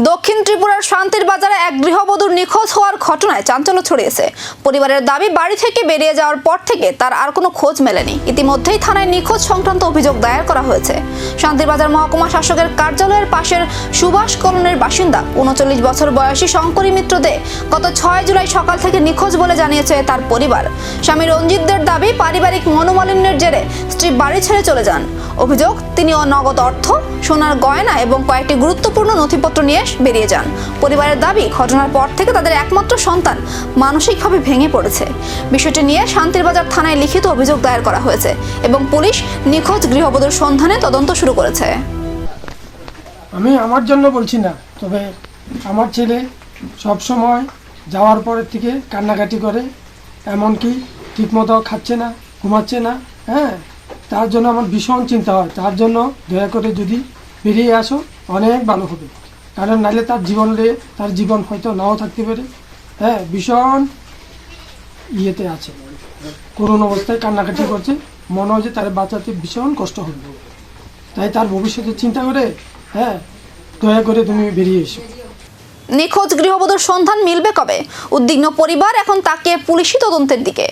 দক্ষিণ ত্রিপুরার শান্তির বাজারে এক গৃহবধূর নিখোঁজ হওয়ার ঘটনায় চাঞ্চল্য ছড়িয়েছে। পরিবারের দাবি, বাড়ি থেকে বেরিয়ে যাওয়ার পর থেকে তার আর কোনো খোঁজ মেলেনি। ইতিমধ্যেই থানায় নিখোঁজ সংক্রান্ত অভিযোগ দায়ের করা হয়েছে। শান্তির বাজার মহকুমা শাসকের কার্যালয়ের পাশের সুভাষ কলোনির বাসিন্দা ৩৯ বছর বয়সী শঙ্করী মিত্র দে গত ৬ জুলাই সকাল থেকে নিখোঁজ বলে জানিয়েছে তার পরিবার। স্বামী রঞ্জিত দের দাবি, পারিবারিক মনোমালিন্যের জেরে স্ত্রী বাড়ি ছেড়ে চলে যান। অভিযোগ, তিনি নগদ অর্থ, সোনার গয়না এবং কয়েকটি গুরুত্বপূর্ণ নথিপত্র নিয়ে বেরিয়ে যান। পরিবারের দাবি, ঘটনার পর থেকে তাদের একমাত্র সন্তান মানসিকভাবে ভেঙে পড়েছে। বিষয়টি নিয়ে শান্তির বাজার থানায় লিখিত অভিযোগ দায়ের করা হয়েছে এবং পুলিশ নিখোঁজ গৃহবধূর সন্ধানে তদন্ত শুরু করেছে। আমি আমার জন্য বলছি না, তবে আমার ছেলে সব সময় যাওয়ার পরের থেকে কান্নাকাটি করে, এমনকি ঠিকমতো খাচ্ছে না, ঘুমাচ্ছে না। তার জন্য আমার ভীষণ চিন্তা হয়। তার জন্য দয়া করে যদি বেরিয়ে আসো, অনেক ভালো হবে। কারণ নাহলে তার জীবন হয়তো নাও থাকতে পারে। ভীষণ ইয়েতে আছে, করুণ অবস্থায় কান্নাকাটি করছে। মনে হয় যে তার বাঁচাতে ভীষণ কষ্ট হবে। তাই তার ভবিষ্যতের চিন্তা করে দয়া করে তুমি বেরিয়ে এসো। নিখোঁজ গৃহবধূর সন্ধান মিলবে কবে? উদ্বিগ্ন পরিবার এখন তাকিয়ে পুলিশি তদন্তের দিকে।